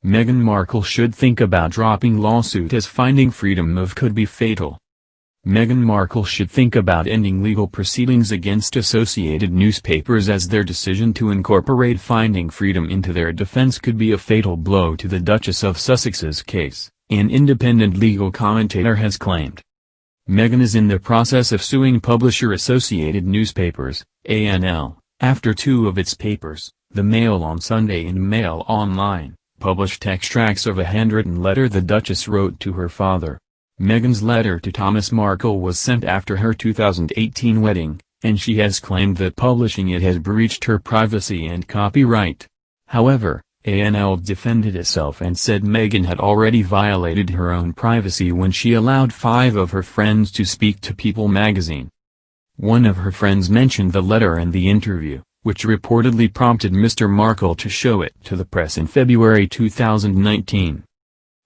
Meghan Markle should think about dropping lawsuit as finding freedom of could be fatal. Meghan Markle should think about ending legal proceedings against Associated Newspapers as their decision to incorporate finding freedom into their defense could be a fatal blow to the Duchess of Sussex's case, an independent legal commentator has claimed. Meghan is in the process of suing publisher Associated Newspapers, ANL, after two of its papers, The Mail on Sunday and Mail Online, published extracts of a handwritten letter the Duchess wrote to her father. Meghan's letter to Thomas Markle was sent after her 2018 wedding, and she has claimed that publishing it has breached her privacy and copyright. However, ANL defended itself and said Meghan had already violated her own privacy when she allowed 5 of her friends to speak to People magazine. One of her friends mentioned the letter and the interview, which reportedly prompted Mr. Markle to show it to the press in February 2019.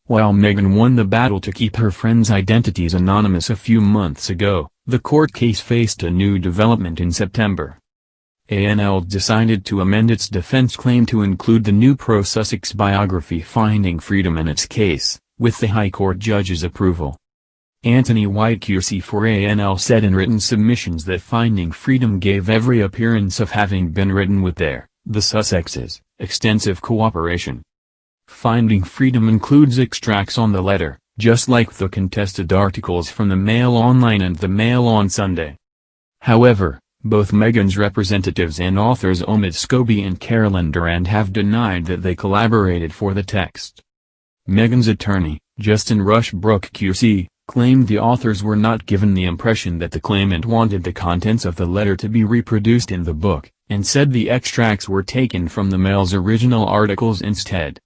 While Meghan won the battle to keep her friends' identities anonymous a few months ago, the court case faced a new development in September. ANL decided to amend its defense claim to include the new pro-Sussex biography Finding Freedom in its case, with the High Court judge's approval. Anthony White QC for ANL said in written submissions that Finding Freedom gave every appearance of having been written with the Sussexes, extensive cooperation. Finding Freedom includes extracts on the letter, just like the contested articles from the Mail Online and the Mail on Sunday. However, both Meghan's representatives and authors Omid Scobie and Carolyn Durand have denied that they collaborated for the text. Meghan's attorney, Justin Rushbrook QC, claimed the authors were not given the impression that the claimant wanted the contents of the letter to be reproduced in the book, and said the extracts were taken from the Mail's original articles instead.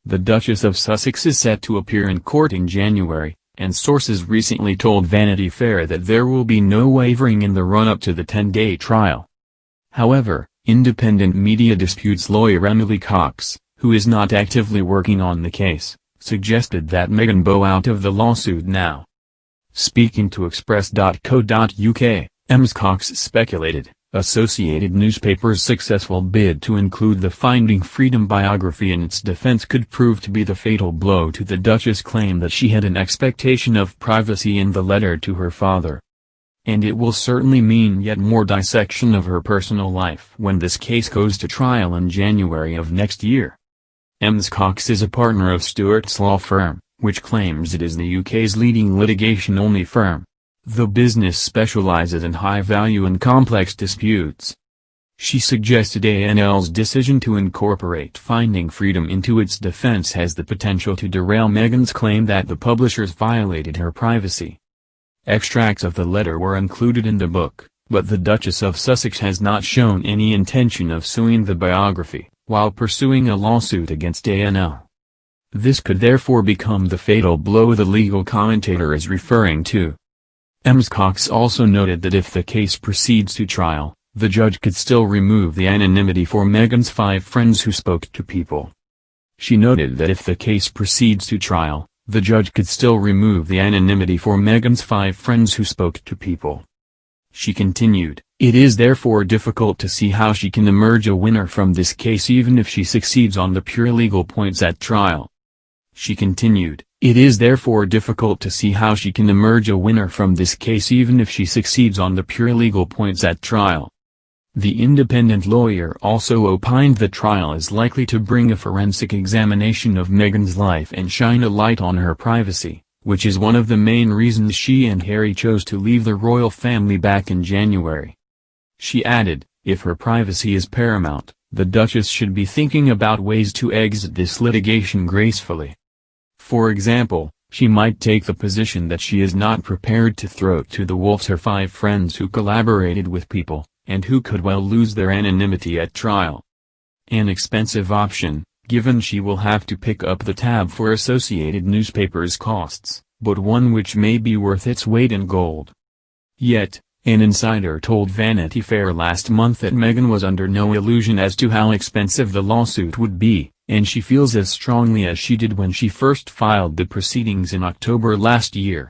The Duchess of Sussex is set to appear in court in January, and sources recently told Vanity Fair that there will be no wavering in the run-up to the 10-day trial. However, independent media disputes lawyer Emily Cox, who is not actively working on the case, suggested that Meghan bow out of the lawsuit now. Speaking to Express.co.uk, Ms. Cox speculated, Associated Newspapers' successful bid to include the Finding Freedom biography in its defense could prove to be the fatal blow to the Duchess' claim that she had an expectation of privacy in the letter to her father. And it will certainly mean yet more dissection of her personal life when this case goes to trial in January of next year. Ms. Cox is a partner of Stewart's law firm, which claims it is the UK's leading litigation-only firm. The business specializes in high-value and complex disputes. She suggested ANL's decision to incorporate Finding Freedom into its defense has the potential to derail Meghan's claim that the publishers violated her privacy. Extracts of the letter were included in the book, but the Duchess of Sussex has not shown any intention of suing the biography, while pursuing a lawsuit against ANL. This could therefore become the fatal blow the legal commentator is referring to. Ms. Cox also noted that if the case proceeds to trial, the judge could still remove the anonymity for Meghan's 5 friends who spoke to People. She noted that if the case proceeds to trial, the judge could still remove the anonymity for Meghan's 5 friends who spoke to People. She continued, "It is therefore difficult to see how she can emerge a winner from this case even if she succeeds on the pure legal points at trial." She continued, "It is therefore difficult to see how she can emerge a winner from this case even if she succeeds on the pure legal points at trial." The independent lawyer also opined the trial is likely to bring a forensic examination of Meghan's life and shine a light on her privacy, which is one of the main reasons she and Harry chose to leave the royal family back in January. She added, "If her privacy is paramount, the Duchess should be thinking about ways to exit this litigation gracefully. For example, she might take the position that she is not prepared to throw to the wolves her 5 friends who collaborated with People, and who could well lose their anonymity at trial. An expensive option, given she will have to pick up the tab for Associated Newspapers' costs, but one which may be worth its weight in gold." Yet, an insider told Vanity Fair last month that Meghan was under no illusion as to how expensive the lawsuit would be, and she feels as strongly as she did when she first filed the proceedings in October last year.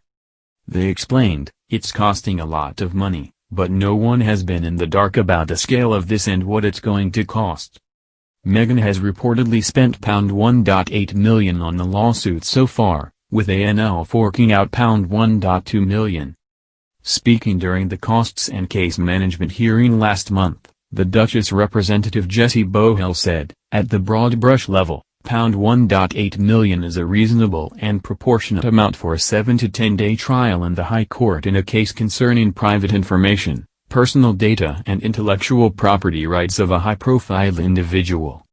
They explained, "It's costing a lot of money, but no one has been in the dark about the scale of this and what it's going to cost." Meghan has reportedly spent £1.8 million on the lawsuit so far, with ANL forking out £1.2 million. Speaking during the costs and case management hearing last month, the Duchess representative Jessie Bohel said, "At the broad brush level, £1.8 million is a reasonable and proportionate amount for a 7 to 10-day trial in the High Court in a case concerning private information, personal data and intellectual property rights of a high-profile individual."